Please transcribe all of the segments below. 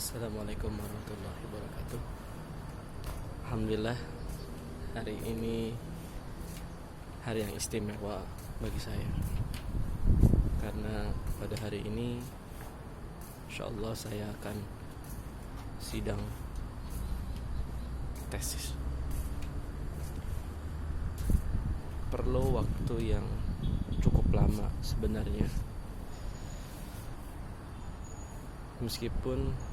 Assalamualaikum warahmatullahi wabarakatuh. Alhamdulillah, hari ini hari yang istimewa bagi saya, karena pada hari ini insyaallah saya akan sidang tesis. Perlu waktu yang cukup lama sebenarnya, meskipun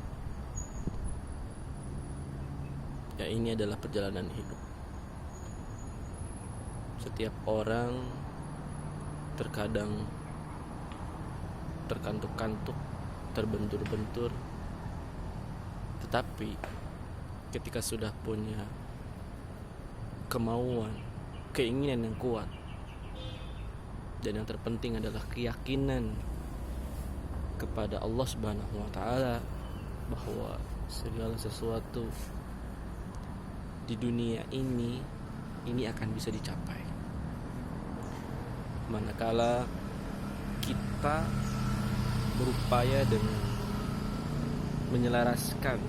ya ini adalah perjalanan hidup. Setiap orang terkadang terkantuk-kantuk, terbentur-bentur, tetapi ketika sudah punya kemauan, keinginan yang kuat, dan yang terpenting adalah keyakinan kepada Allah Subhanahu wa taala bahwa segala sesuatu di dunia ini akan bisa dicapai manakala kita berupaya dengan menyelaraskan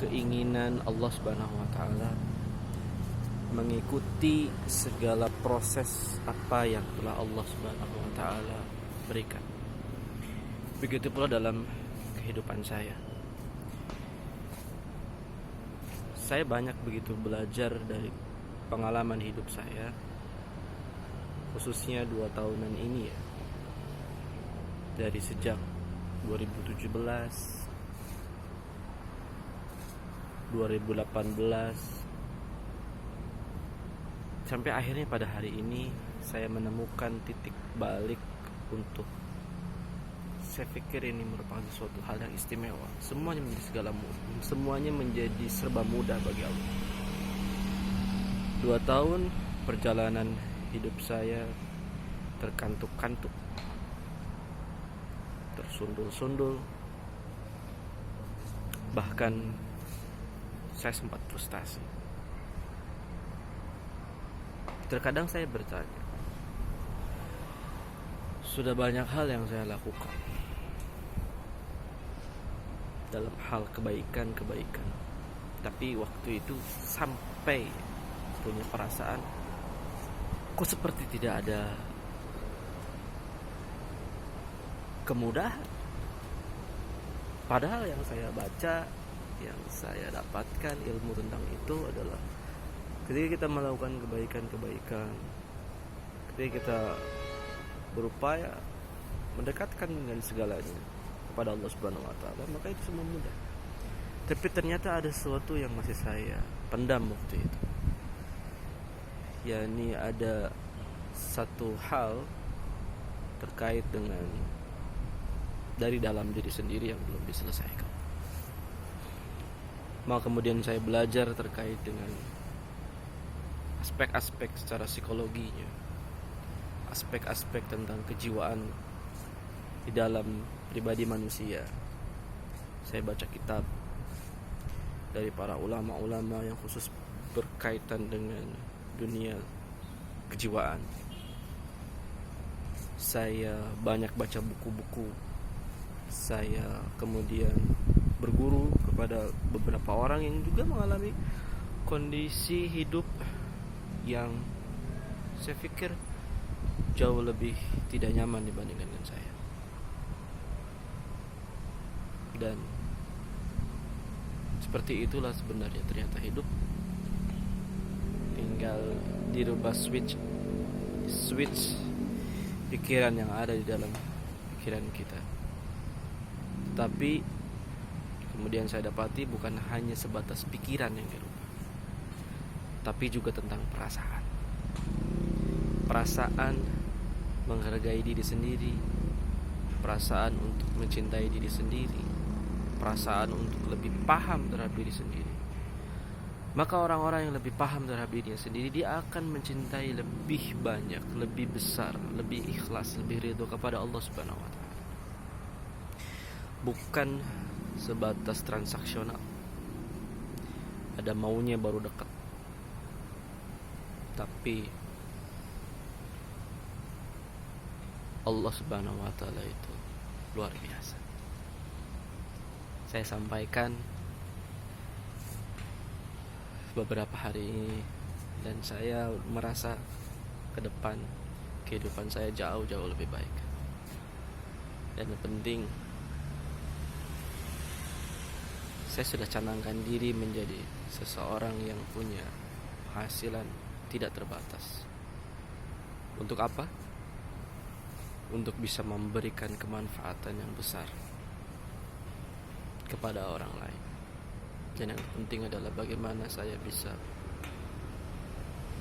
keinginan Allah Subhanahu wa taala, mengikuti segala proses apa yang telah Allah Subhanahu wa taala berikan. Begitu pula dalam kehidupan saya. Saya banyak begitu belajar dari pengalaman hidup saya, khususnya 2 tahunan ini ya. Dari sejak 2017, 2018, sampai akhirnya pada hari ini saya menemukan titik balik untuk, saya pikir ini merupakan suatu hal yang istimewa. Semuanya menjadi serba mudah bagi Allah. 2 tahun perjalanan hidup saya terkantuk-kantuk, tersundul-sundul, bahkan saya sempat frustasi. Terkadang saya bertanya, sudah banyak hal yang saya lakukan dalam hal kebaikan, tapi waktu itu sampai punya perasaan, kok seperti tidak ada kemudahan. Padahal yang saya baca, yang saya dapatkan ilmu tentang itu adalah ketika kita melakukan kebaikan, ketika kita berupaya mendekatkan dengan segalanya kepada Allah Subhanahu wa taala, maka itu semua mudah. Tapi ternyata ada sesuatu yang masih saya pendam waktu itu. Yakni ada satu hal terkait dengan dari dalam diri sendiri yang belum diselesaikan. Maka kemudian saya belajar terkait dengan aspek-aspek secara psikologinya, aspek-aspek tentang kejiwaan di dalam pribadi manusia. Saya baca kitab dari para ulama-ulama yang khusus berkaitan dengan dunia kejiwaan. Saya banyak baca buku-buku. Saya kemudian berguru kepada beberapa orang yang juga mengalami kondisi hidup yang saya pikir jauh lebih tidak nyaman dibandingkan dengan saya. Dan seperti itulah sebenarnya ternyata hidup. Tinggal dirubah switch pikiran yang ada di dalam pikiran kita. Tapi kemudian saya dapati bukan hanya sebatas pikiran yang dirubah, tapi juga tentang perasaan. Perasaan menghargai diri sendiri, perasaan untuk mencintai diri sendiri, perasaan untuk lebih paham terhadap diri sendiri. Maka orang-orang yang lebih paham terhadap dirinya sendiri, dia akan mencintai lebih banyak, lebih besar, lebih ikhlas, lebih ridho kepada Allah Subhanahu wa taala. Bukan sebatas transaksional, ada maunya baru dekat, tapi Allah Subhanahu wa taala itu luar biasa. saya sampaikan beberapa hari ini, dan saya merasa ke depan kehidupan saya jauh-jauh lebih baik. Dan yang penting, saya sudah canangkan diri menjadi seseorang yang punya penghasilan tidak terbatas. Untuk apa? Untuk bisa memberikan kemanfaatan yang besar kepada orang lain. Dan yang penting adalah bagaimana saya bisa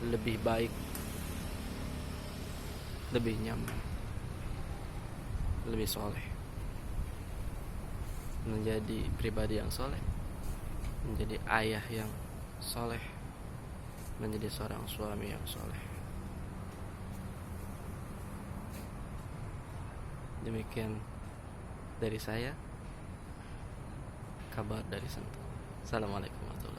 lebih baik, lebih nyaman, lebih soleh, menjadi pribadi yang soleh, menjadi ayah yang soleh, menjadi seorang suami yang soleh. Demikian dari saya, kabar dari Sentul. Assalamualaikum warahmatullahi wabarakatuh.